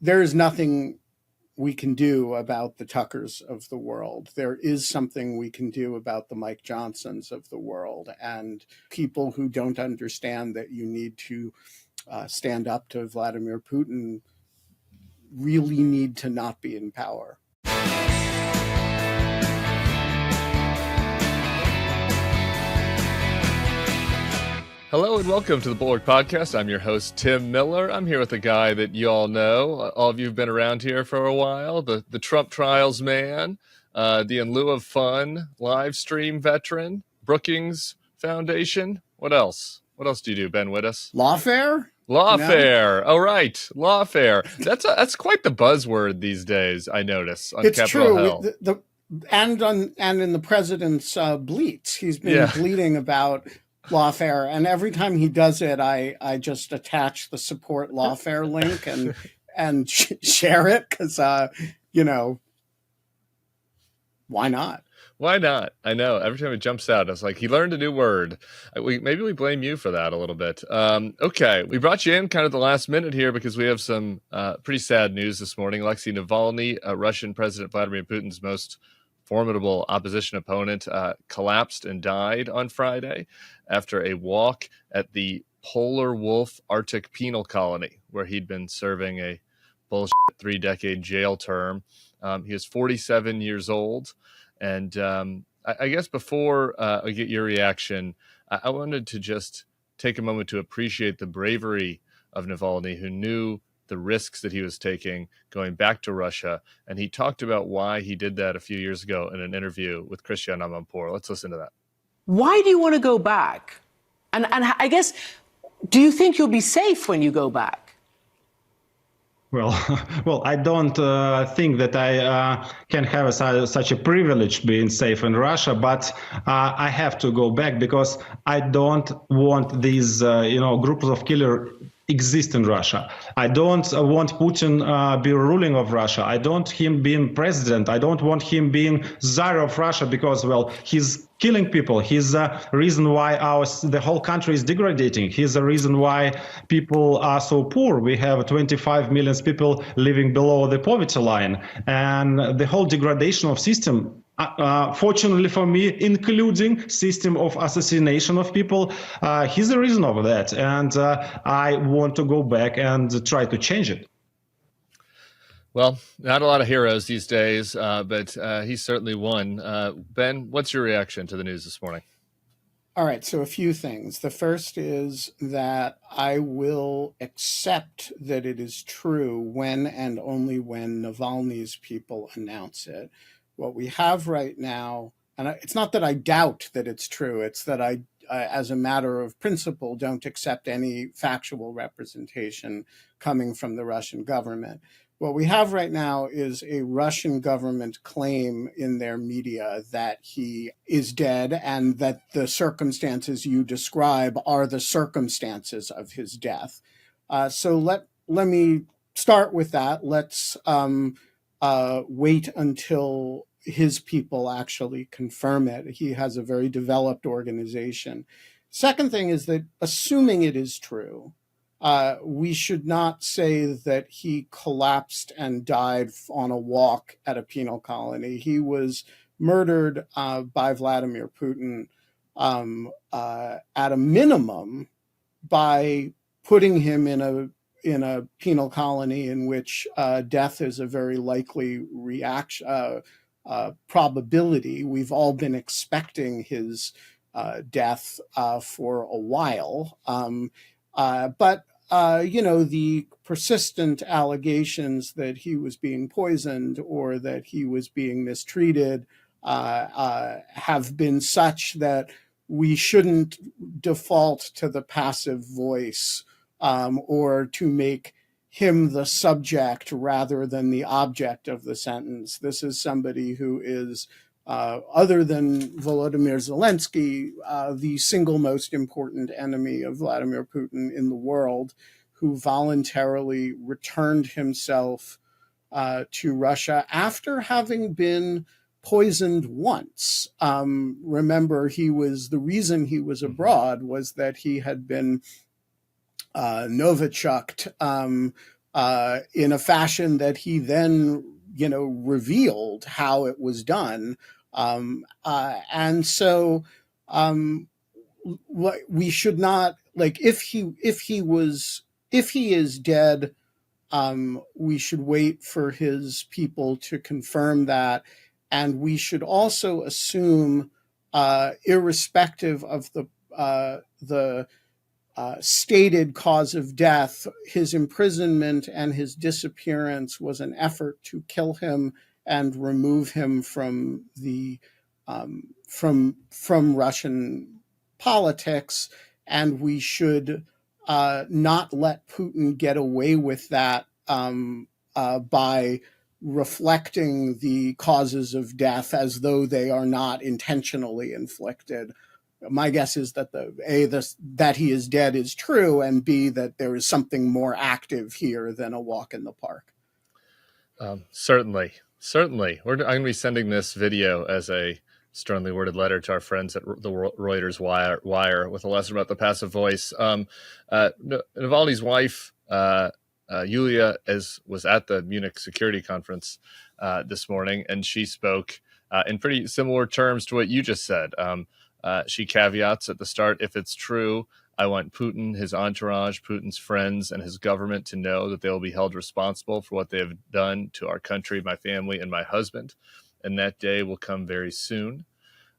there is nothing we can do about the Tuckers of the world. There is something we can do about the Mike Johnsons of the world, and people who don't understand that you need to stand up to Vladimir Putin really need to not be in power. Hello and welcome to the Bulwark Podcast. I'm your host, Tim Miller. I'm here with a guy that you all know. All of you have been around here for a while, the Trump trials man, the In Lieu of Fun live stream veteran, Brookings Foundation. What else? What else do you do, Ben Wittes? Lawfare? Lawfare. Oh, right. Lawfare. That's quite the buzzword these days, I notice, on Capitol Hill. And in the president's bleats. He's been bleating about Lawfare, and every time he does it, I just attach the support Lawfare link and share it because why not? Why not? I know. Every time it jumps out, it's like he learned a new word. Maybe we blame you for that a little bit. Okay, we brought you in kind of the last minute here because we have some pretty sad news this morning. Alexei Navalny, Russian President Vladimir Putin's most formidable opposition opponent, collapsed and died on Friday after a walk at the Polar Wolf Arctic Penal Colony, where he'd been serving a bullshit 3-decade jail term. He was 47 years old. And I guess before I get your reaction, I wanted to just take a moment to appreciate the bravery of Navalny, who knew the risks that he was taking going back to Russia. And he talked about why he did that a few years ago in an interview with Christiane Amanpour. Let's listen to that. Why do you want to go back? And I guess, do you think you'll be safe when you go back? Well, I don't think that I can have such a privilege being safe in Russia, but I have to go back because I don't want these, groups of killers exist in Russia. I don't want Putin be ruling of Russia. I don't want him being president. I don't want him being czar of Russia because, he's killing people. He's the reason why the whole country is degrading. He's the reason why people are so poor. We have 25 million people living below the poverty line, and the whole degradation of system. Fortunately for me, including system of assassination of people, he's the reason of that, and I want to go back and try to change it. Well, not a lot of heroes these days, but he's certainly one. Ben, what's your reaction to the news this morning? All right, so a few things. The first is that I will accept that it is true when and only when Navalny's people announce it. What we have right now, and it's not that I doubt that it's true, it's that I, as a matter of principle, don't accept any factual representation coming from the Russian government. What we have right now is a Russian government claim in their media that he is dead and that the circumstances you describe are the circumstances of his death. So let me start with that. Let's wait until his people actually confirm it. He has a very developed organization. Second thing is that assuming it is true, we should not say that he collapsed and died on a walk at a penal colony. He was murdered by Vladimir Putin at a minimum by putting him in a penal colony in which death is a very likely probability. We've all been expecting his death for a while. But the persistent allegations that he was being poisoned or that he was being mistreated have been such that we shouldn't default to the passive voice or to make him the subject rather than the object of the sentence. This is somebody who is, other than Volodymyr Zelensky, the single most important enemy of Vladimir Putin in the world, who voluntarily returned himself to Russia after having been poisoned once. Remember, the reason he was abroad was that he had been Novichoked in a fashion that he then, revealed how it was done. And so we should not, like, if he is dead, we should wait for his people to confirm that. And we should also assume, irrespective of the stated cause of death, his imprisonment and his disappearance was an effort to kill him and remove him from the from Russian politics. And we should not let Putin get away with that by reflecting the causes of death as though they are not intentionally inflicted. My guess is that that he is dead is true, and B, that there is something more active here than a walk in the park. Certainly. I'm going to be sending this video as a strongly worded letter to our friends at the Reuters Wire with a lesson about the passive voice. Navalny's wife, Yulia, was at the Munich Security Conference this morning, and she spoke in pretty similar terms to what you just said. She caveats at the start, if it's true, I want Putin, his entourage, Putin's friends, and his government to know that they will be held responsible for what they have done to our country, my family, and my husband. And that day will come very soon.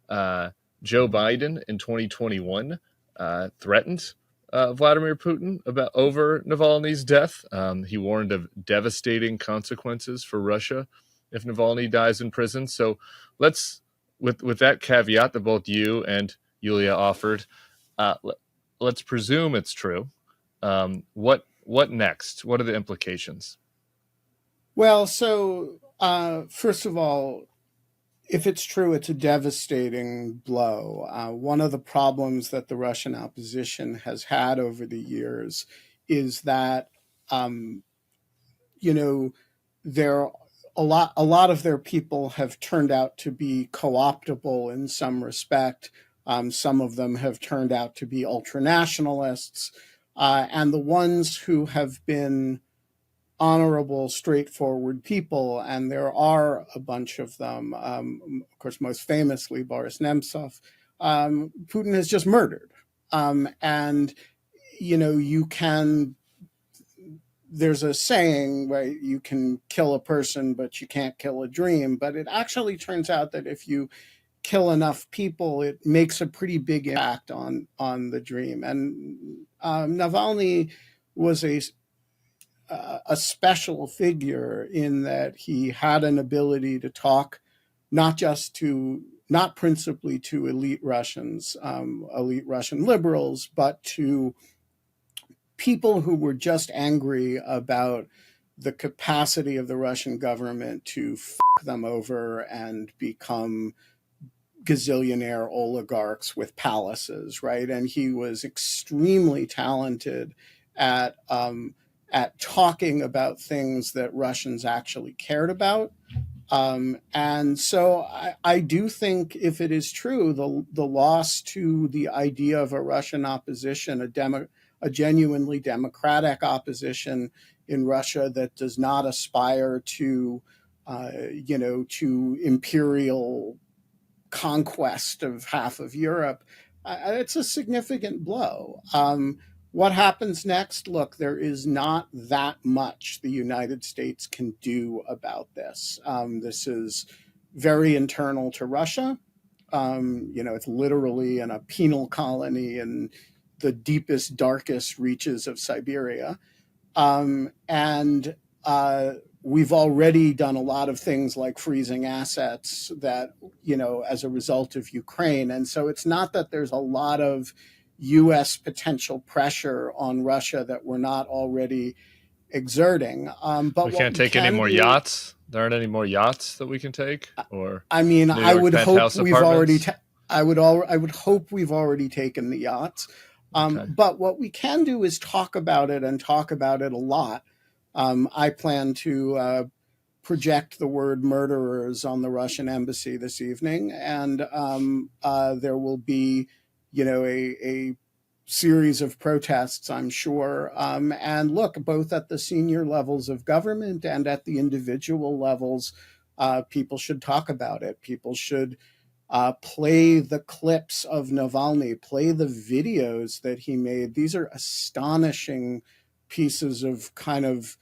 Joe Biden in 2021 threatened Vladimir Putin over Navalny's death. He warned of devastating consequences for Russia if Navalny dies in prison. So let's, with that caveat that both you and Yulia offered, let's presume it's true. What next? What are the implications? Well, so first of all, if it's true, it's a devastating blow. One of the problems that the Russian opposition has had over the years is that, there a lot of their people have turned out to be co-optable in some respect. Some of them have turned out to be ultranationalists, and the ones who have been honorable, straightforward people, and there are a bunch of them, of course, most famously Boris Nemtsov, Putin has just murdered. And, there's a saying, right, you can kill a person, but you can't kill a dream. But it actually turns out that if you kill enough people, it makes a pretty big impact on the dream. And Navalny was a special figure in that he had an ability to talk not principally to elite Russians, elite Russian liberals, but to people who were just angry about the capacity of the Russian government to fuck them over and become gazillionaire oligarchs with palaces, right? And he was extremely talented at talking about things that Russians actually cared about. And so I do think, if it is true, the loss to the idea of a Russian opposition, a genuinely democratic opposition in Russia that does not aspire to, to imperial conquest of half of Europe, it's a significant blow. What happens next? Look, there is not that much the United States can do about this. This is very internal to Russia. It's literally in a penal colony in the deepest, darkest reaches of Siberia. And we've already done a lot of things like freezing assets that, as a result of Ukraine. And so it's not that there's a lot of U.S. potential pressure on Russia that we're not already exerting. But we can't take any more yachts. There aren't any more yachts that we can take. Or I mean, I would hope we've already. I would hope we've already taken the yachts. Okay. But what we can do is talk about it, and talk about it a lot. I plan to project the word murderers on the Russian embassy this evening, and there will be, a series of protests, I'm sure. And look, both at the senior levels of government and at the individual levels, people should talk about it. People should play the clips of Navalny, play the videos that he made. These are astonishing pieces of kind of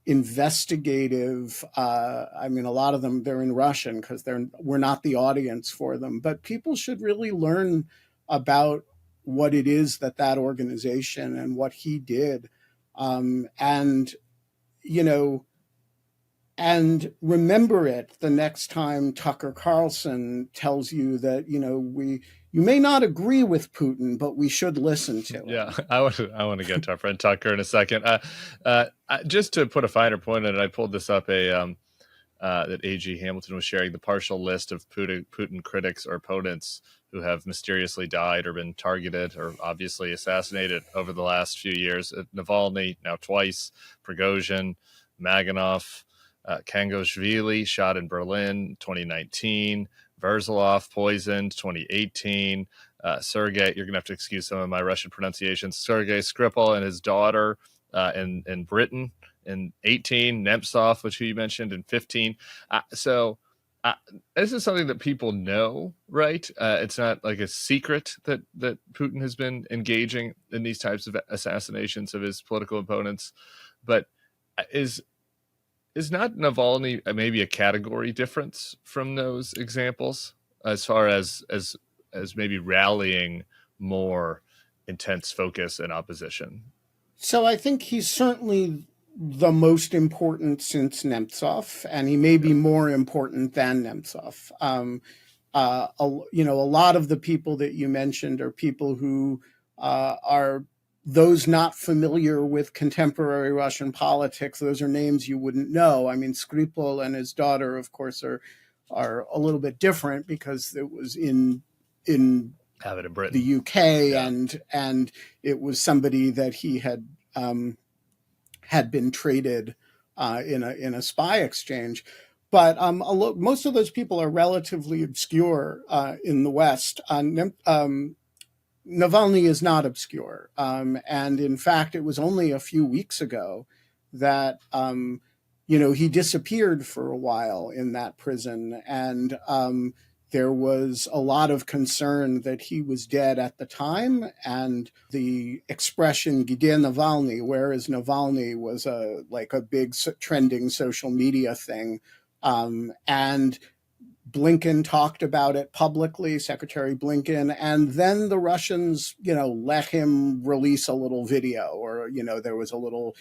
investigative. I mean, a lot of them, they're in Russian because we're not the audience for them. But people should really learn about what it is that organization and what he did. And, you know, and remember it the next time Tucker Carlson tells you that, you know, you may not agree with Putin, but we should listen to him. Yeah, I want to get to our friend Tucker in a second. Just to put a finer point on it, I pulled this up that AG Hamilton was sharing the partial list of Putin critics or opponents who have mysteriously died or been targeted or obviously assassinated over the last few years. Navalny, now twice, Prigozhin, Maganov, Kangoshvili, shot in Berlin, 2019, Verzalov, poisoned, 2018, Sergei, you're going to have to excuse some of my Russian pronunciations, Sergei Skripal and his daughter in Britain in 18, Nemtsov, which you mentioned, in 15. This is something that people know, right? It's not like a secret that Putin has been engaging in these types of assassinations of his political opponents. But is not Navalny maybe a category difference from those examples as far as maybe rallying more intense focus and opposition? So I think he's certainly the most important since Nemtsov, and he may be more important than Nemtsov. You know, a lot of the people that you mentioned are people who are those not familiar with contemporary Russian politics. Those are names you wouldn't know. I mean, Skripal and his daughter, of course, are a little bit different because it was in Have it in Britain, the UK, and it was somebody that he had been traded in a spy exchange. But most of those people are relatively obscure in the West. Navalny is not obscure. And in fact, it was only a few weeks ago that, you know, he disappeared for a while in that prison. And there was a lot of concern that he was dead at the time. And the expression "Где Navalny?" where is Navalny, was a big trending social media thing. And Blinken talked about it publicly, Secretary Blinken, and then the Russians, you know, let him release a little video, or, you know, there was a little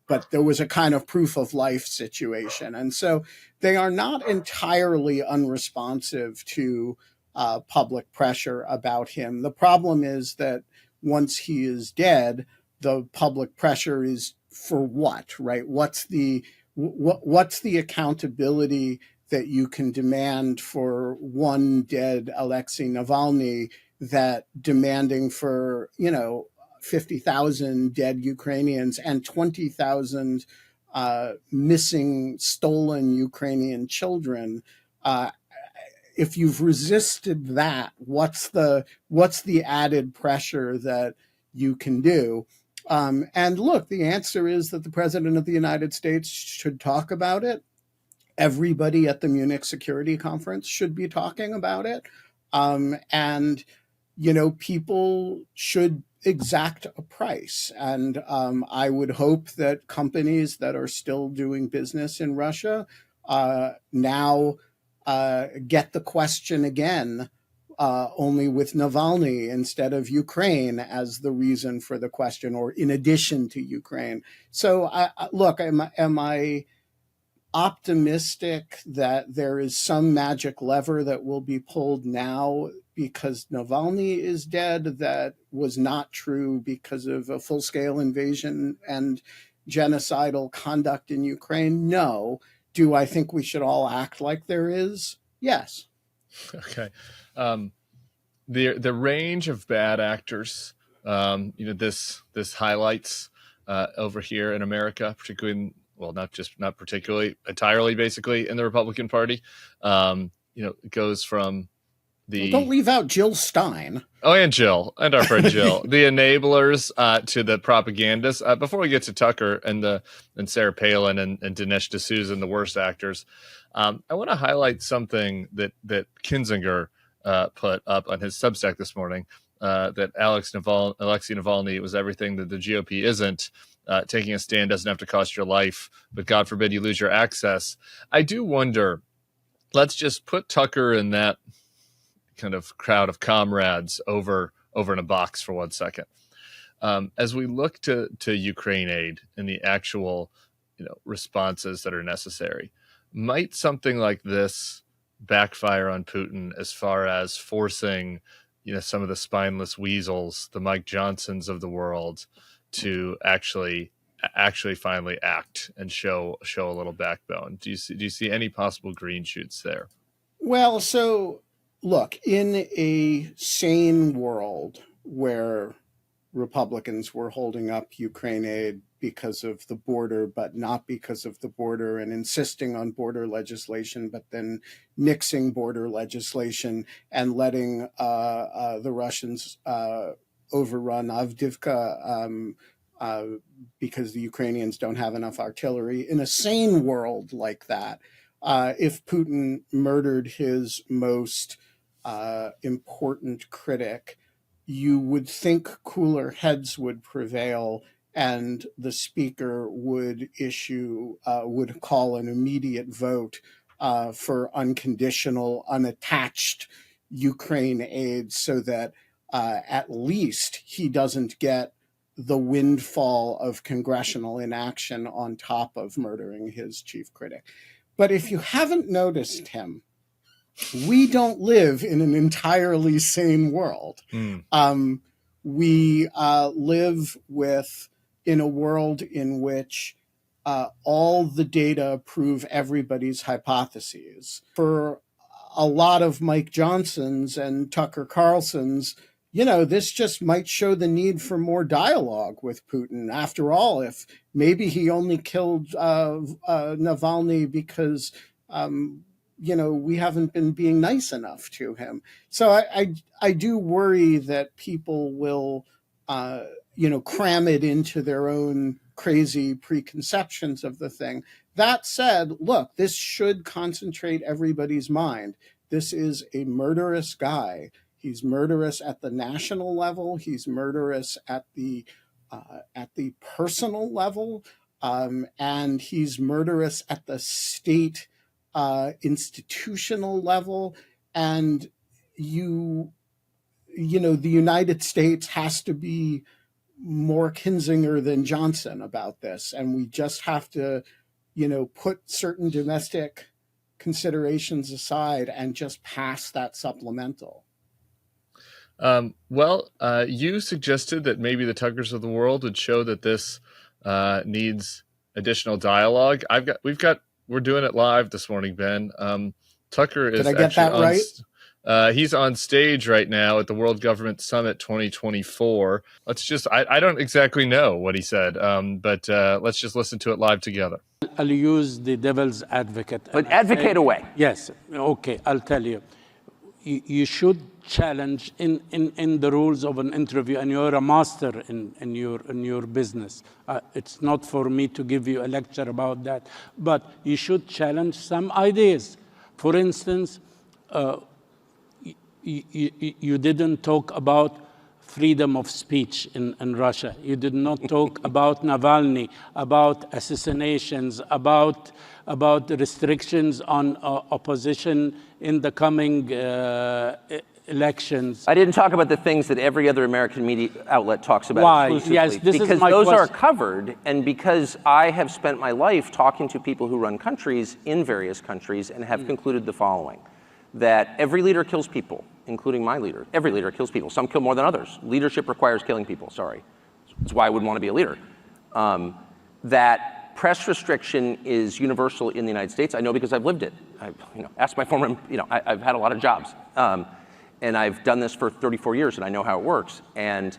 but there was a kind of proof of life situation. And so they are not entirely unresponsive to public pressure about him. The problem is that once he is dead, the public pressure is for what, right? What's the accountability that you can demand for one dead Alexei Navalny that demanding for, you know, 50,000 dead Ukrainians and 20,000 missing, stolen Ukrainian children? If you've resisted that, what's the added pressure that you can do? And look, the answer is that the President of the United States should talk about it. Everybody at the Munich Security Conference should be talking about it. And, you know, people should exact a price. And I would hope that companies that are still doing business in Russia now get the question again, only with Navalny instead of Ukraine as the reason for the question, or in addition to Ukraine. So look, am I optimistic that there is some magic lever that will be pulled now because Navalny is dead that was not true because of a full-scale invasion and genocidal conduct in Ukraine? No. Do I think we should all act like there is? Yes. Okay. The range of bad actors, you know, this highlights over here in America, particularly not particularly, entirely, basically in the Republican Party. You know, it goes from Don't leave out Jill Stein. Oh, and Jill, and our friend Jill, the enablers to the propagandists. Before we get to Tucker and Sarah Palin and Dinesh D'Souza and the worst actors, I want to highlight something that Kinzinger put up on his Substack this morning, that Alexei Navalny was everything that the GOP isn't. Taking a stand doesn't have to cost your life, but God forbid you lose your access. I do wonder, let's just put Tucker in that kind of crowd of comrades over in a box for 1 second. As we look to Ukraine aid and the actual, responses that are necessary, might something like this backfire on Putin as far as forcing, some of the spineless weasels, the Mike Johnsons of the world, to actually finally act and show a little backbone? Do you see any possible green shoots there? Well, so look, in a sane world where Republicans were holding up Ukraine aid because of the border, but not because of the border, and insisting on border legislation, but then nixing border legislation and letting the Russians overrun Avdiivka because the Ukrainians don't have enough artillery. In a sane world like that, if Putin murdered his most important critic, you would think cooler heads would prevail and the speaker would would call an immediate vote for unconditional, unattached Ukraine aid, so that at least he doesn't get the windfall of congressional inaction on top of murdering his chief critic. But if you haven't noticed him, we don't live in an entirely sane world. We live in a world in which all the data prove everybody's hypotheses. For a lot of Mike Johnsons and Tucker Carlsons, this just might show the need for more dialogue with Putin. After all, if maybe he only killed Navalny because we haven't been being nice enough to him. So I do worry that people will, cram it into their own crazy preconceptions of the thing. That said, look, this should concentrate everybody's mind. This is a murderous guy. He's murderous at the national level. He's murderous at the personal level, and he's murderous at the state institutional level. And the United States has to be more Kinzinger than Johnson about this, and we just have to, put certain domestic considerations aside and just pass that supplemental. You suggested that maybe the Tuckers of the world would show that this needs additional dialogue. We're doing it live this morning, Ben. Tucker is. Did I get that right? He's on stage right now at the World Government Summit 2024. I don't exactly know what he said, but let's just listen to it live together. I'll use the devil's advocate. But advocate away. Yes. Okay, I'll tell you. You should challenge in the rules of an interview, and you're a master in your business. It's not for me to give you a lecture about that, but you should challenge some ideas. For instance, you didn't talk about freedom of speech in Russia. You did not talk about Navalny, about assassinations, about restrictions on opposition in the coming elections. I didn't talk about the things that every other American media outlet talks about. Why? Exclusively. Yes, this because is my those question. are covered, and because I have spent my life talking to people who run countries in various countries and have concluded the following: that every leader kills people, including my leader. Every leader kills people. Some kill more than others. Leadership requires killing people. Sorry. That's why I wouldn't want to be a leader. That press restriction is universal in the United States. I know because I've lived it. Ask my former, I've had a lot of jobs. And I've done this for 34 years, and I know how it works. And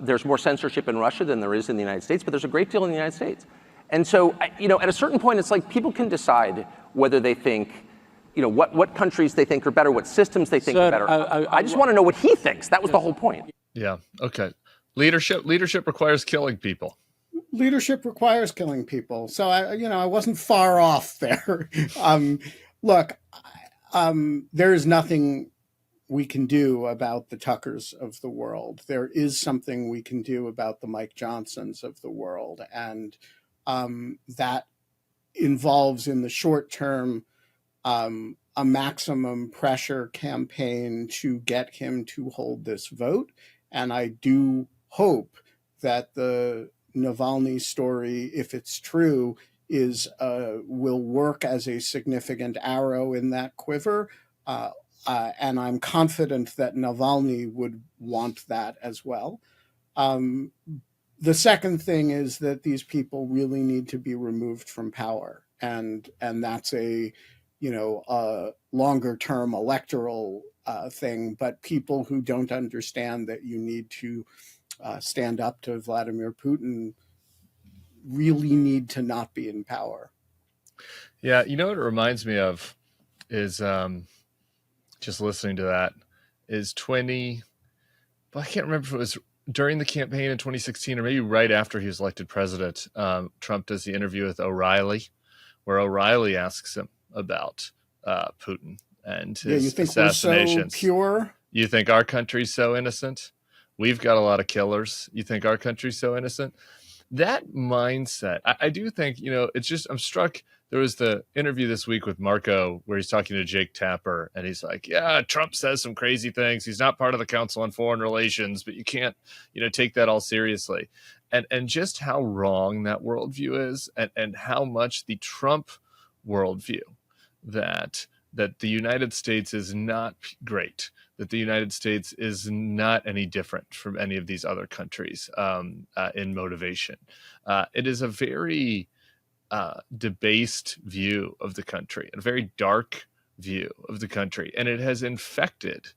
there's more censorship in Russia than there is in the United States, but there's a great deal in the United States. And so, at a certain point, it's like people can decide whether they think what countries they think are better, what systems they think Sir, are better. I just want to know what he thinks. That was the whole point. Yeah. Okay. Leadership requires killing people. Leadership requires killing people. So I wasn't far off there. Look, there is nothing we can do about the Tuckers of the world. There is something we can do about the Mike Johnsons of the world. And that involves in the short term a maximum pressure campaign to get him to hold this vote. And I do hope that the Navalny story, if it's true, will work as a significant arrow in that quiver. And I'm confident that Navalny would want that as well. The second thing is that these people really need to be removed from power. And that's a longer term electoral thing, but people who don't understand that you need to stand up to Vladimir Putin really need to not be in power. Yeah, what it reminds me of is just listening to that is I can't remember if it was during the campaign in 2016 or maybe right after he was elected president. Trump does the interview with O'Reilly, where O'Reilly asks him about Putin and his you think assassinations. We're so pure? You think our country's so innocent? We've got a lot of killers. You think our country's so innocent? That mindset, I do think, it's just, I'm struck. There was the interview this week with Marco where he's talking to Jake Tapper and he's like, yeah, Trump says some crazy things. He's not part of the Council on Foreign Relations, but you can't, take that all seriously. And just how wrong that worldview is and how much the Trump worldview that the United States is not great, that the United States is not any different from any of these other countries in motivation. It is a very debased view of the country, a very dark view of the country. And it has infected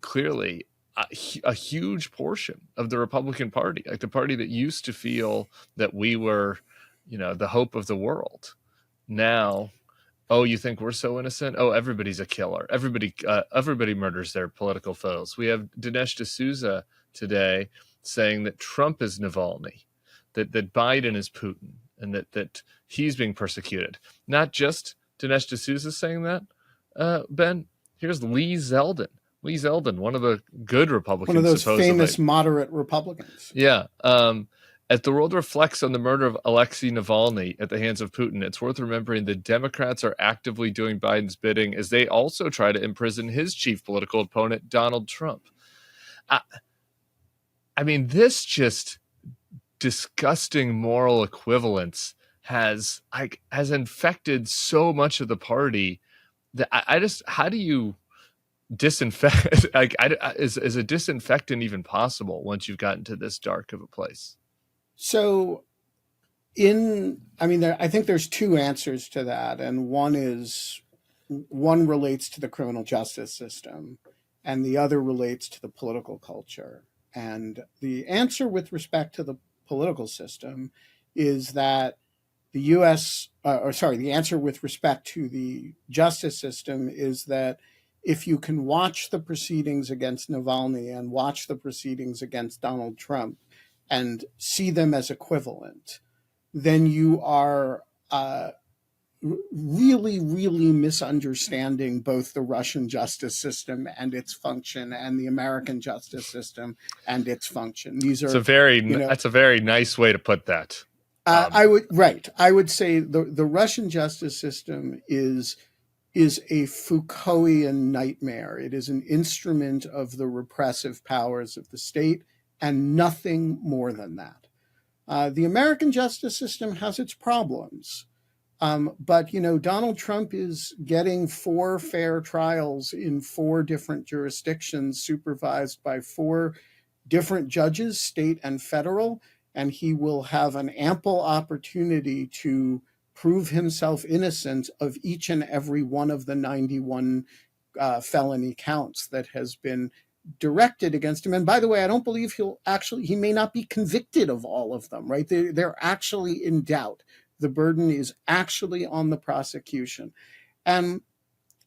clearly a huge portion of the Republican Party, like the party that used to feel that we were, the hope of the world. Now, oh, you think we're so innocent? Oh, everybody's a killer. Everybody murders their political foes. We have Dinesh D'Souza today saying that Trump is Navalny, that Biden is Putin, and that he's being persecuted. Not just Dinesh D'Souza saying that, Ben. Here's Lee Zeldin. Lee Zeldin, one of the good Republicans. One of those supposedly. famous moderate Republicans. Yeah. As the world reflects on the murder of Alexei Navalny at the hands of Putin, it's worth remembering the Democrats are actively doing Biden's bidding as they also try to imprison his chief political opponent, Donald Trump. This just disgusting moral equivalence has infected so much of the party that how do you disinfect? Is a disinfectant even possible once you've gotten to this dark of a place? So I think there's two answers to that. And one relates to the criminal justice system and the other relates to the political culture. And the answer with respect to the political system is that the answer with respect to the justice system is that if you can watch the proceedings against Navalny and watch the proceedings against Donald Trump and see them as equivalent, then you are really, really misunderstanding both the Russian justice system and its function and the American justice system and its function. That's a very nice way to put that. I would say the Russian justice system is a Foucaultian nightmare. It is an instrument of the repressive powers of the state and nothing more than that. The American justice system has its problems. But Donald Trump is getting 4 fair trials in 4 different jurisdictions, supervised by 4 different judges, state and federal, and he will have an ample opportunity to prove himself innocent of each and every one of the 91 felony counts that has been directed against him. And by the way, I don't believe he may not be convicted of all of them, right? They're actually in doubt. The burden is actually on the prosecution. And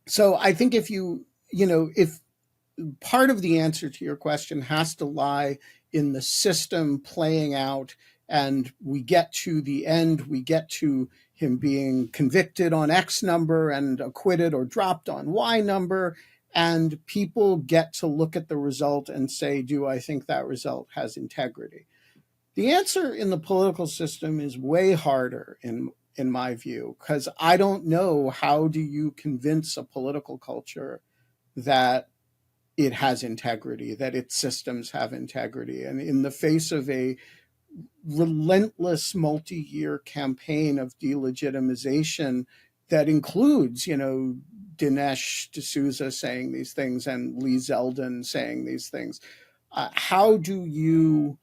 so I think if if part of the answer to your question has to lie in the system playing out, and we get to the end, we get to him being convicted on X number and acquitted or dropped on Y number, and people get to look at the result and say, do I think that result has integrity? The answer in the political system is way harder in my view, because I don't know how do you convince a political culture that it has integrity, that its systems have integrity. And in the face of a relentless multi-year campaign of delegitimization that includes, Dinesh D'Souza saying these things and Lee Zeldin saying these things, how do you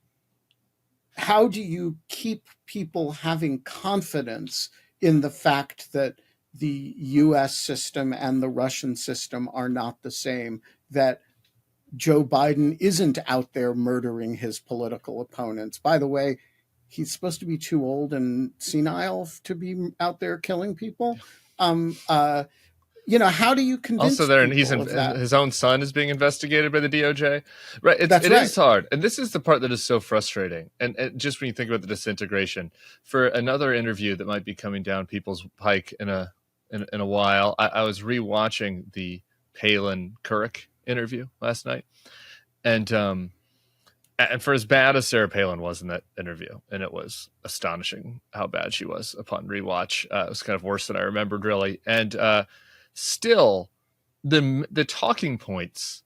keep people having confidence in the fact that the US system and the Russian system are not the same, that Joe Biden isn't out there murdering his political opponents? By the way, he's supposed to be too old and senile to be out there killing people. How do you convince also there, and his own son is being investigated by the DOJ, right? It is hard, and this is the part that is so frustrating. And just when you think about the disintegration, for another interview that might be coming down people's pike in a while, I was rewatching the Palin Couric interview last night, and for as bad as Sarah Palin was in that interview, and it was astonishing how bad she was upon rewatch, it was kind of worse than I remembered, really. And still, the talking points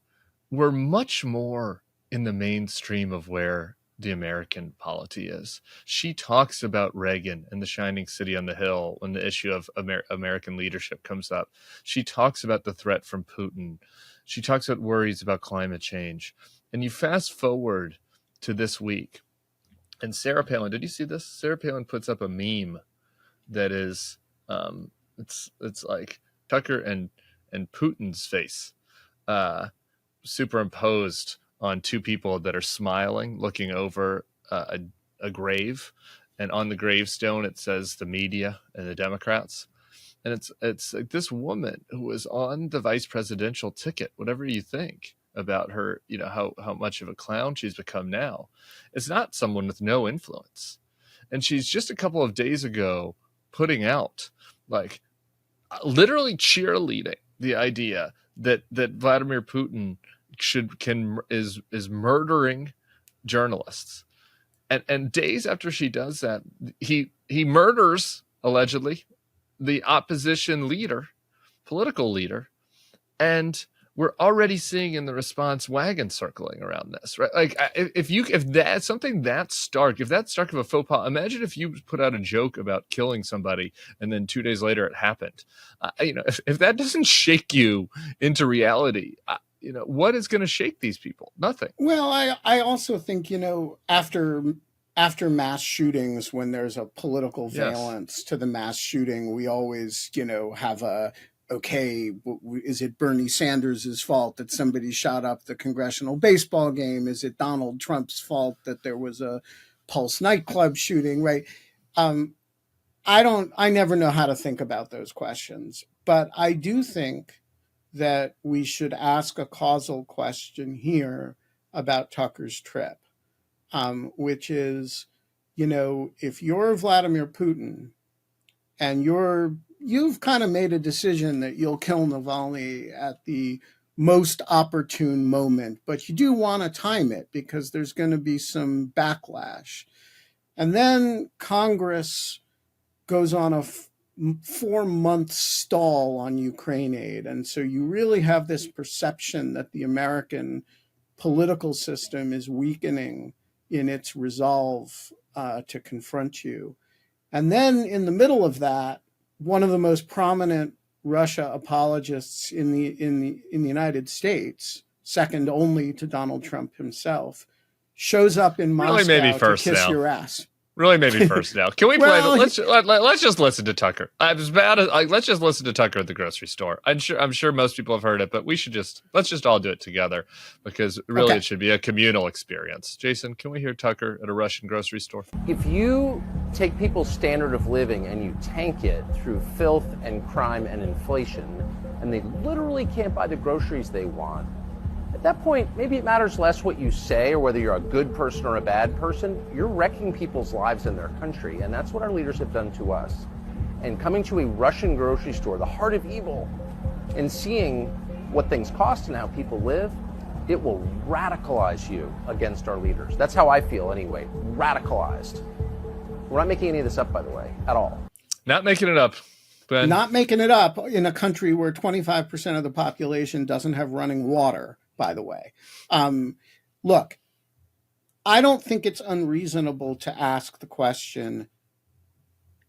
were much more in the mainstream of where the American polity is. She talks about Reagan and the shining city on the hill when the issue of American leadership comes up. She talks about the threat from Putin. She talks about worries about climate change. And you fast forward to this week, and Sarah Palin, did you see this? Sarah Palin puts up a meme that is, it's like Tucker and Putin's face superimposed on two people that are smiling, looking over a grave, and on the gravestone it says the media and the Democrats. And it's like this woman who was on the vice presidential ticket, whatever you think about her, how much of a clown she's become now. It's not someone with no influence. And she's just a couple of days ago putting out, like, literally cheerleading the idea that Vladimir Putin is murdering journalists. And days after she does that, he murders, allegedly, the opposition leader, political leader, and we're already seeing in the response wagon circling around this, right? Like, if that's something that stark, if that's stark of a faux pas, imagine if you put out a joke about killing somebody and then 2 days later it happened. If that doesn't shake you into reality, what is going to shake these people? Nothing. Well, I also think, after mass shootings, when there's a political valence to the mass shooting, we always, have okay, is it Bernie Sanders' fault that somebody shot up the congressional baseball game? Is it Donald Trump's fault that there was a Pulse nightclub shooting, right? I never know how to think about those questions, but I do think that we should ask a causal question here about Tucker's trip, which is, if you're Vladimir Putin and you've kind of made a decision that you'll kill Navalny at the most opportune moment, but you do want to time it because there's going to be some backlash. And then Congress goes on a 4-month stall on Ukraine aid. And so you really have this perception that the American political system is weakening in its resolve to confront you. And then in the middle of that, one of the most prominent Russia apologists in the United States, second only to Donald Trump himself, shows up in Moscow to kiss your ass. Really made me first now. Can we play? Well, Let's just listen to Tucker. As bad as let's just listen to Tucker at the grocery store. I'm sure most people have heard it, but let's just all do it together because really Okay. it should be a communal experience. Jason, can we hear Tucker at a Russian grocery store? If you take people's standard of living and you tank it through filth and crime and inflation, and they literally can't buy the groceries they want, at that point, maybe it matters less what you say or whether you're a good person or a bad person. You're wrecking people's lives in their country, and that's what our leaders have done to us. And coming to a Russian grocery store, the heart of evil, and seeing what things cost and how people live, it will radicalize you against our leaders. That's how I feel anyway, radicalized. We're not making any of this up, by the way, at all. Not making it up. Ben. Not making it up in a country where 25% of the population doesn't have running water, by the way. Look, I don't think it's unreasonable to ask the question,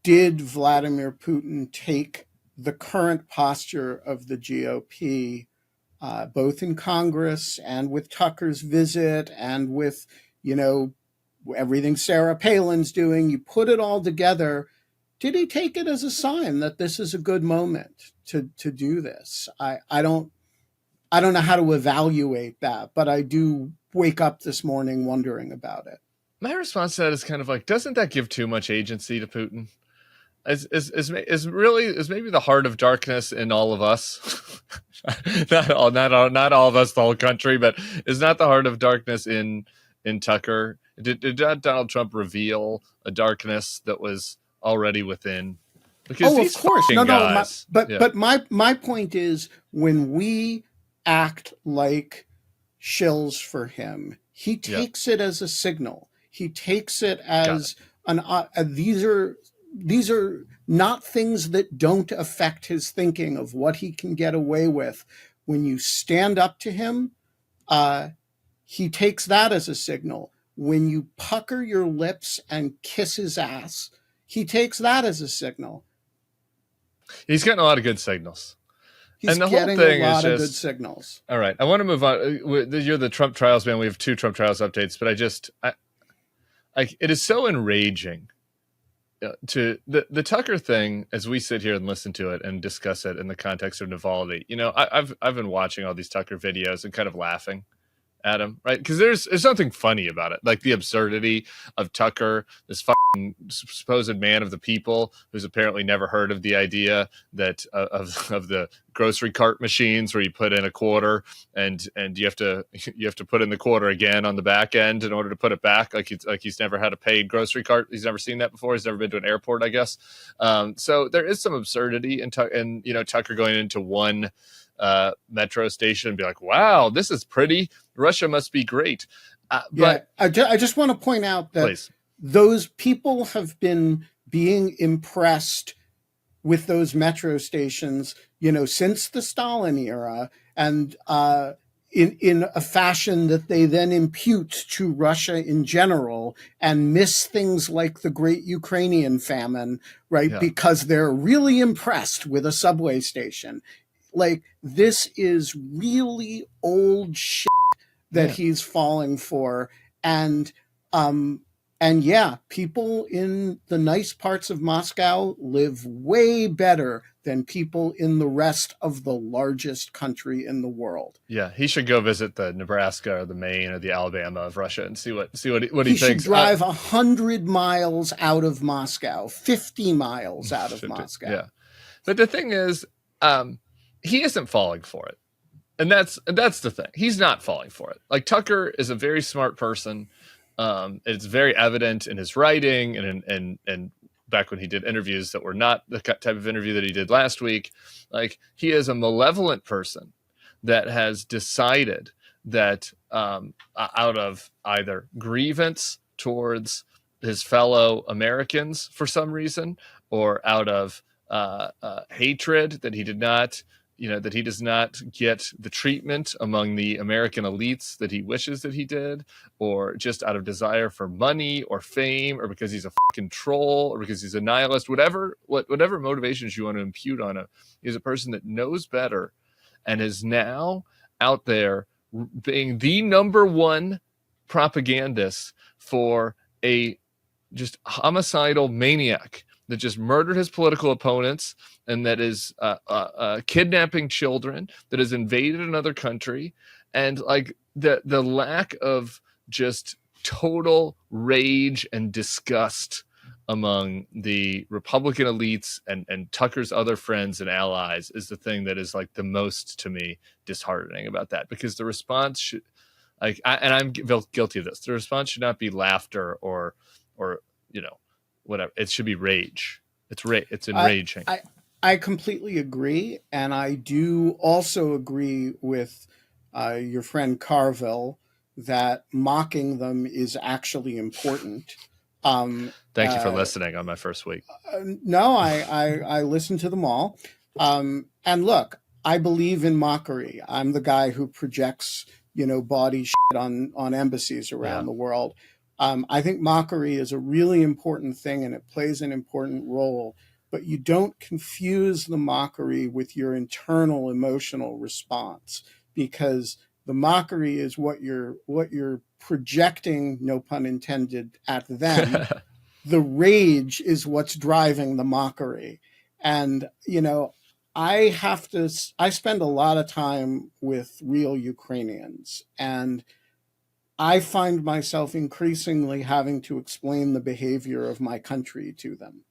did Vladimir Putin take the current posture of the GOP, both in Congress and with Tucker's visit and with, everything Sarah Palin's doing, you put it all together, did he take it as a sign that this is a good moment to do this? I don't know how to evaluate that, but I do wake up this morning wondering about it. My response to that is kind of like, doesn't that give too much agency to Putin? Is maybe the heart of darkness in all of us, not all of us, the whole country, but is not the heart of darkness in Tucker? Did Donald Trump reveal a darkness that was already within? Because of course, guys, but my point is, when we act like shills for him, he takes it as a signal. He takes it as these are not things that don't affect his thinking of what he can get away with. When you stand up to him, he takes that as a signal. When you pucker your lips and kiss his ass, he takes that as a signal. He's getting a lot of good signnos. He's getting a lot of good signals. All right, I want to move on. You're the Trump trials man. We have 2 Trump trials updates, but it is so enraging to the Tucker thing as we sit here and listen to it and discuss it in the context of Navalny. I've been watching all these Tucker videos and kind of laughing at him, right? Because there's something funny about it, like the absurdity of Tucker, this fucking supposed man of the people, who's apparently never heard of the idea that of the grocery cart machines where you put in a quarter and you have to put in the quarter again on the back end in order to put it back. Like he's never had a paid grocery cart. He's never seen that before. He's never been to an airport, I guess. So there is some absurdity in Tucker going into one metro station and be like, wow, this is pretty. Russia must be great. But I just want to point out that those people have been being impressed with those metro stations, since the Stalin era, and in a fashion that they then impute to Russia in general, and miss things like the Great Ukrainian Famine, right? Yeah. Because they're really impressed with a subway station. Like, this is really old shit that he's falling for. And people in the nice parts of Moscow live way better than people in the rest of the largest country in the world. Yeah, he should go visit the Nebraska or the Maine or the Alabama of Russia and see what he thinks. He should drive 100 miles out of Moscow, 50 miles out of Moscow. Yeah, but the thing is, he isn't falling for it. And that's the thing. He's not falling for it. Like, Tucker is a very smart person. It's very evident in his writing and back when he did interviews that were not the type of interview that he did last week. Like, he is a malevolent person that has decided that out of either grievance towards his fellow Americans for some reason, or out of hatred that he did not, that he does not get the treatment among the American elites that he wishes that he did, or just out of desire for money or fame, or because he's a fucking troll, or because he's a nihilist, whatever motivations you want to impute on him, he's a person that knows better and is now out there being the number one propagandist for a just homicidal maniac that just murdered his political opponents and that is kidnapping children, that has invaded another country, and like the lack of just total rage and disgust among the Republican elites and Tucker's other friends and allies is the thing that is like the most, to me, disheartening about that, because the response should, like, I'm guilty of this. The response should not be laughter or whatever. It should be rage. It's enraging. I completely agree, and I do also agree with your friend Carville that mocking them is actually important. Thank you for listening on my first week. No, I listened to them all. And look, I believe in mockery. I'm the guy who projects, body shit on embassies around the world. I think mockery is a really important thing, and it plays an important role. But you don't confuse the mockery with your internal emotional response, because the mockery is what you're projecting, no pun intended, at them. The rage is what's driving the mockery. And, I spend a lot of time with real Ukrainians, and I find myself increasingly having to explain the behavior of my country to them.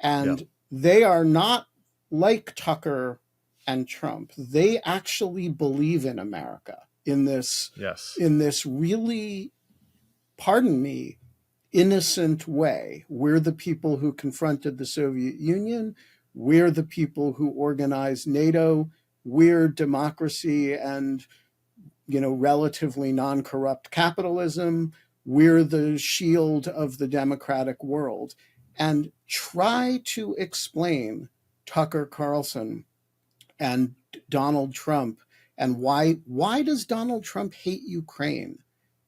And they are not like Tucker and Trump. They actually believe in America in this really, pardon me, innocent way. We're the people who confronted the Soviet Union. We're the people who organized NATO. We're democracy and, relatively non-corrupt capitalism. We're the shield of the democratic world. And try to explain Tucker Carlson and Donald Trump and why does Donald Trump hate Ukraine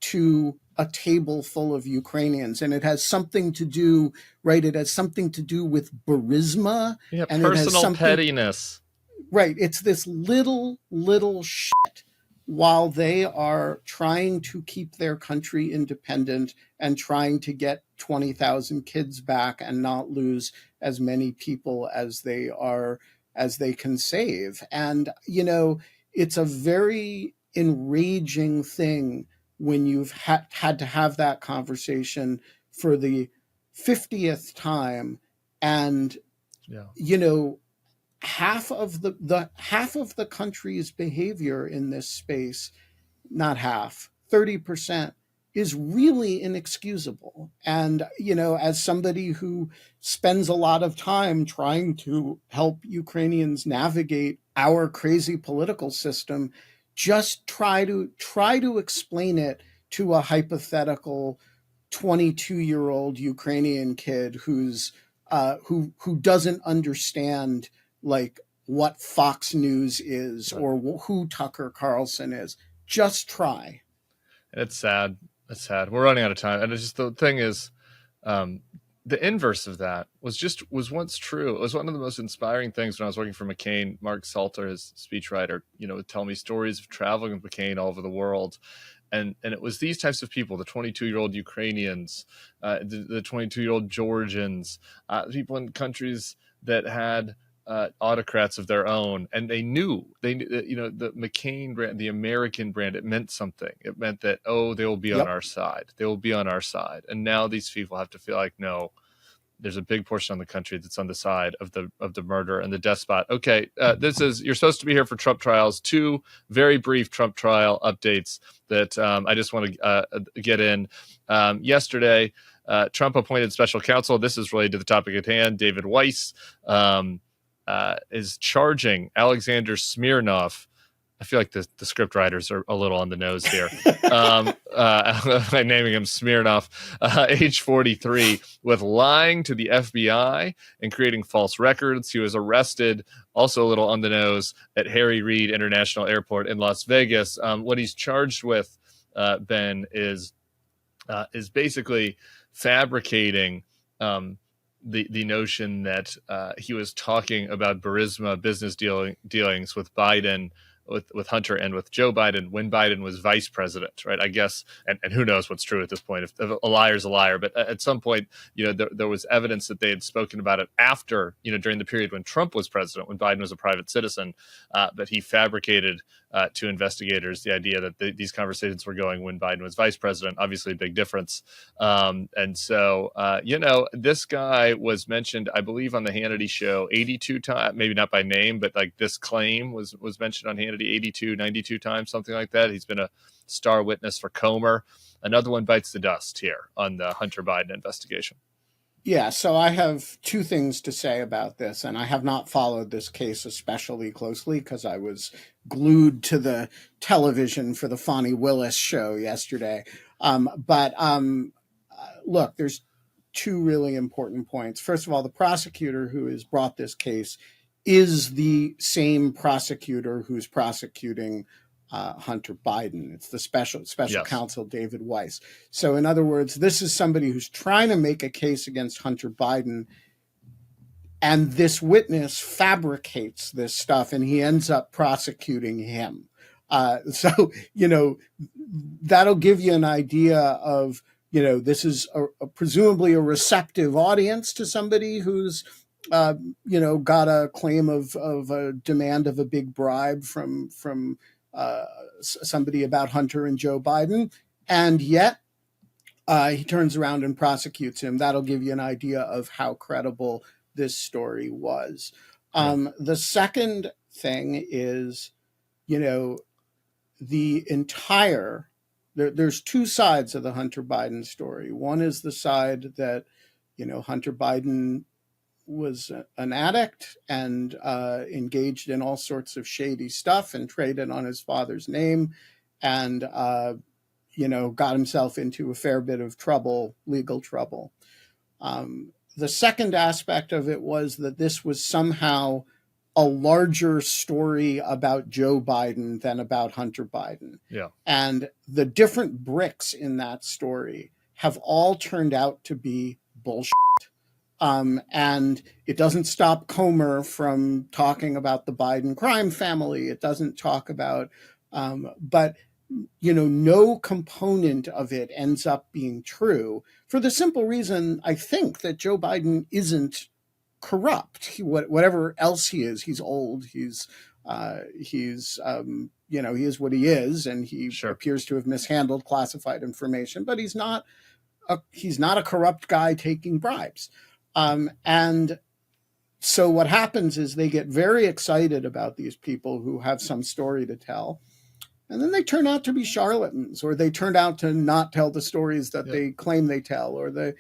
to a table full of Ukrainians. And it has something to do, right? It has something to do with Burisma. Yeah, and personal pettiness. Right. It's this little shit while they are trying to keep their country independent and trying to get 20,000 kids back and not lose as many people as they can save. And, it's a very enraging thing when you've had to have that conversation for the 50th time. And, half of the country's behavior in this space, not half, 30%, is really inexcusable. And, as somebody who spends a lot of time trying to help Ukrainians navigate our crazy political system, just try to explain it to a hypothetical 22-year-old Ukrainian kid who doesn't understand like what Fox News is or who Tucker Carlson is. Just try. It's sad. It's sad. We're running out of time. And it's just, the thing is, the inverse of that was once true. It was one of the most inspiring things when I was working for McCain. Mark Salter, his speechwriter, would tell me stories of traveling with McCain all over the world. And it was these types of people, the 22-year-old Ukrainians, the 22-year-old Georgians, people in countries that had autocrats of their own, and they knew the McCain brand, the American brand, it meant something. It meant that, they will be on our side. They will be on our side. And now these people have to feel like, no, there's a big portion of the country that's on the side of the murder and the despot. Okay, you're supposed to be here for Trump trials. 2 very brief Trump trial updates that I just want to get in. Yesterday, Trump appointed special counsel. This is related to the topic at hand. David Weiss is charging Alexander Smirnov. I feel like the script writers are a little on the nose here. By naming him Smirnov, age 43, with lying to the FBI and creating false records. He was arrested, also a little on the nose, at Harry Reid International Airport in Las Vegas. What he's charged with, Ben, is basically fabricating the notion that he was talking about Burisma business dealings with Biden with Hunter and with Joe Biden when Biden was vice president, right? I guess, and who knows what's true at this point. If a liar's a liar, but at some point, there was evidence that they had spoken about it after, during the period when Trump was president, when Biden was a private citizen, but he fabricated to investigators the idea that these conversations were going when Biden was vice president. Obviously, a big difference. And so, this guy was mentioned, I believe, on the Hannity show 82 times, maybe not by name, but like this claim was mentioned on Hannity 82, 92 times, something like that. He's been a star witness for Comer. Another one bites the dust here on the Hunter Biden investigation. Yeah, so I have two things to say about this, and I have not followed this case especially closely because I was glued to the television for the Fani Willis show yesterday. Look, there's two really important points. First of all, the prosecutor who has brought this case is the same prosecutor who's prosecuting Hunter Biden. It's the special yes. counsel, David Weiss. So in other words, this is somebody who's trying to make a case against Hunter Biden, and this witness fabricates this stuff, and he ends up prosecuting him. So that'll give you an idea of, this is presumably a receptive audience to somebody who's got a claim of a demand of a big bribe from somebody about Hunter and Joe Biden, and yet he turns around and prosecutes him. That'll give you an idea of how credible this story was. The second thing is, there's two sides of the Hunter Biden story. One is the side that, Hunter Biden was an addict and engaged in all sorts of shady stuff and traded on his father's name and, got himself into a fair bit of trouble, legal trouble. The second aspect of it was that this was somehow a larger story about Joe Biden than about Hunter Biden. Yeah. And the different bricks in that story have all turned out to be bullshit. And it doesn't stop Comer from talking about the Biden crime family. It doesn't talk about, but no component of it ends up being true for the simple reason, I think, that Joe Biden isn't corrupt. Whatever else he is, he's old. He is what he is, and he appears to have mishandled classified information. But he's not a corrupt guy taking bribes. And so what happens is they get very excited about these people who have some story to tell. And then they turn out to be charlatans, or they turn out to not tell the stories that they claim they tell, or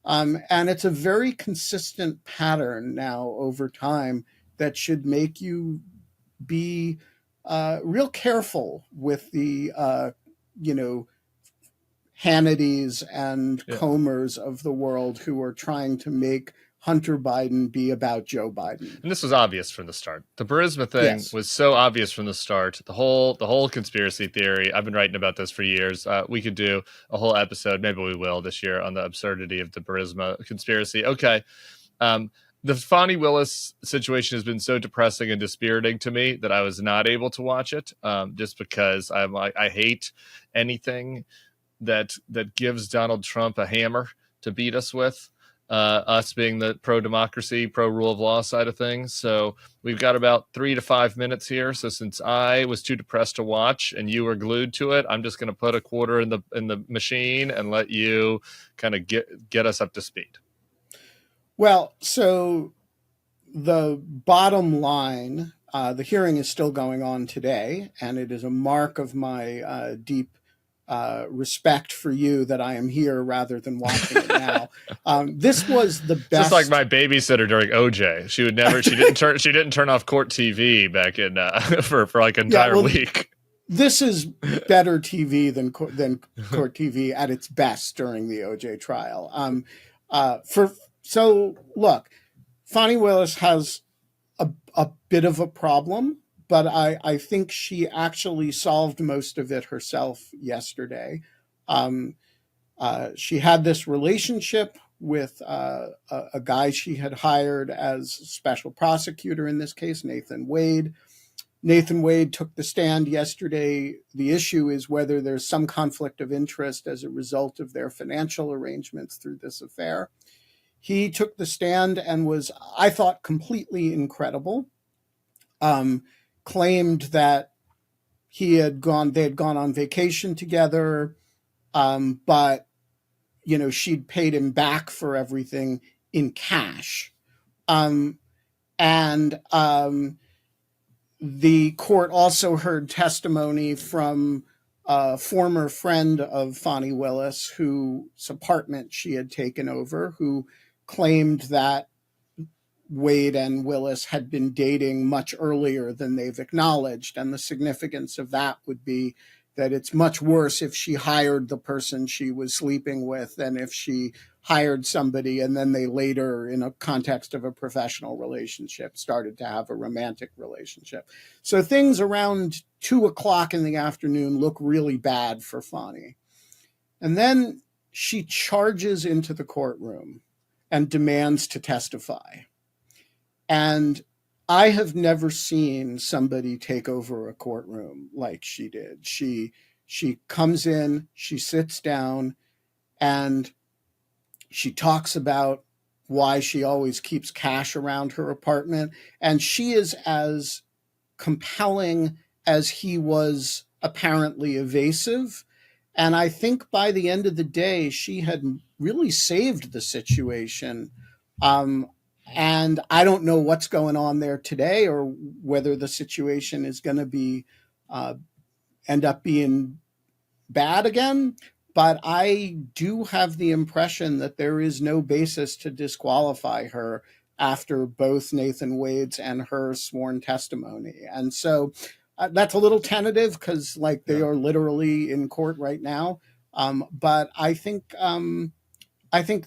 and it's a very consistent pattern now over time that should make you be real careful with the, Hannitys and Comers of the world who are trying to make Hunter Biden be about Joe Biden. And this was obvious from the start. The Burisma thing was so obvious from the start. The whole conspiracy theory. I've been writing about this for years. We could do a whole episode, maybe we will this year, on the absurdity of the Burisma conspiracy. Okay. The Fani Willis situation has been so depressing and dispiriting to me that I was not able to watch it, just because I hate anything that gives Donald Trump a hammer to beat us with. Us being the pro-democracy, pro-rule of law side of things. So we've got about 3 to 5 minutes here. So since I was too depressed to watch and you were glued to it, I'm just going to put a quarter in the machine and let you kind of get us up to speed. Well, so the bottom line, the hearing is still going on today, and it is a mark of my deep respect for you that I am here rather than watching it now. This was the best. Just like my babysitter during OJ. She didn't turn off court TV back in for like an entire week. This is better TV than court TV at its best during the OJ trial. So look, Fani Willis has a bit of a problem, but I think she actually solved most of it herself yesterday. She had this relationship with a guy she had hired as special prosecutor in this case, Nathan Wade. Nathan Wade took the stand yesterday. The issue is whether there's some conflict of interest as a result of their financial arrangements through this affair. He took the stand and was, I thought, completely incredible. Claimed that they had gone on vacation together, but she'd paid him back for everything in cash. The court also heard testimony from a former friend of Fani Willis, whose apartment she had taken over, who claimed that Wade and Willis had been dating much earlier than they've acknowledged. And the significance of that would be that it's much worse if she hired the person she was sleeping with than if she hired somebody and then they later, in a context of a professional relationship, started to have a romantic relationship. So things around 2:00 in the afternoon look really bad for Fani. And then she charges into the courtroom and demands to testify. And I have never seen somebody take over a courtroom like she did. She comes in, she sits down, and she talks about why she always keeps cash around her apartment. And she is as compelling as he was apparently evasive. And I think by the end of the day, she had really saved the situation. And I don't know what's going on there today or whether the situation is going to be end up being bad again. But I do have the impression that there is no basis to disqualify her after both Nathan Wade's and her sworn testimony. And so that's a little tentative because they are literally in court right now. But I think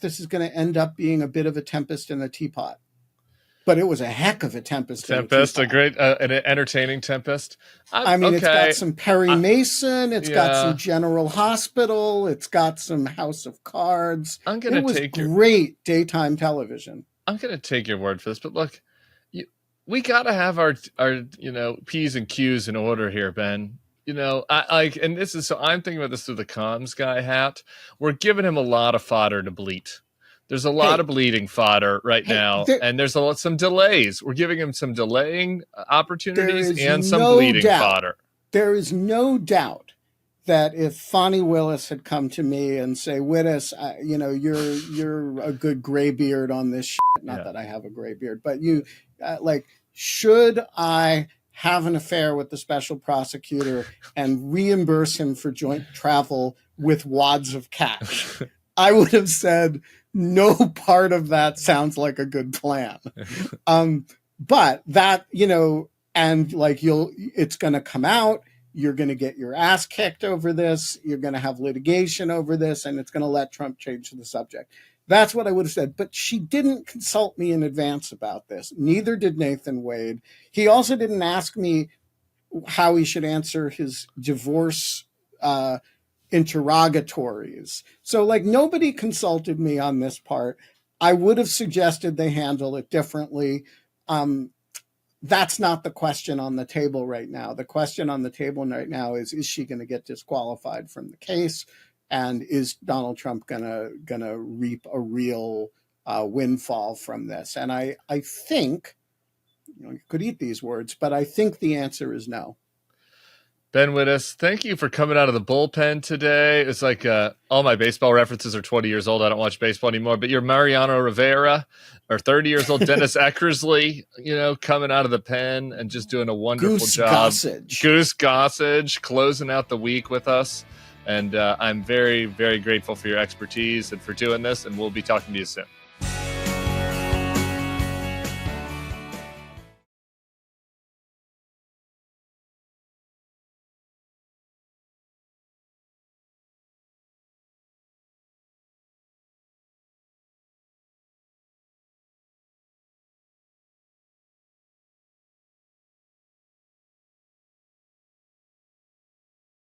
this is going to end up being a bit of a tempest in a teapot. But it was a heck of a tempest. A great, an entertaining tempest. It's got some Perry Mason. It's got some General Hospital. It's got some House of Cards. It was great daytime television. I'm going to take your word for this, but look, we got to have our P's and Q's in order here, Ben. And this is, so I'm thinking about this through the comms guy hat. We're giving him a lot of fodder to bleat. There's a lot of bleeding fodder right now, and there's some delays. We're giving him some delaying opportunities and some bleeding fodder. There is no doubt that if Fani Willis had come to me and say, Wittes, you're a good gray beard on this shit. Not that I have a gray beard, but you should I have an affair with the special prosecutor and reimburse him for joint travel with wads of cash? I would have said, no part of that sounds like a good plan. But that, it's going to come out. You're going to get your ass kicked over this. You're going to have litigation over this, and it's going to let Trump change the subject. That's what I would have said. But she didn't consult me in advance about this. Neither did Nathan Wade. He also didn't ask me how he should answer his divorce interrogatories. So nobody consulted me on this part. I would have suggested they handle it differently. That's not the question on the table right now. The question on the table right now is she going to get disqualified from the case? And is Donald Trump gonna reap a real windfall from this? And I think, you could eat these words, but I think the answer is no. Ben Wittes, thank you for coming out of the bullpen today. It's like all my baseball references are 20 years old. I don't watch baseball anymore, but you're Mariano Rivera, or 30 years old Dennis Eckersley, coming out of the pen and just doing a wonderful job. Goose Gossage, closing out the week with us. And I'm very, very grateful for your expertise and for doing this, and we'll be talking to you soon.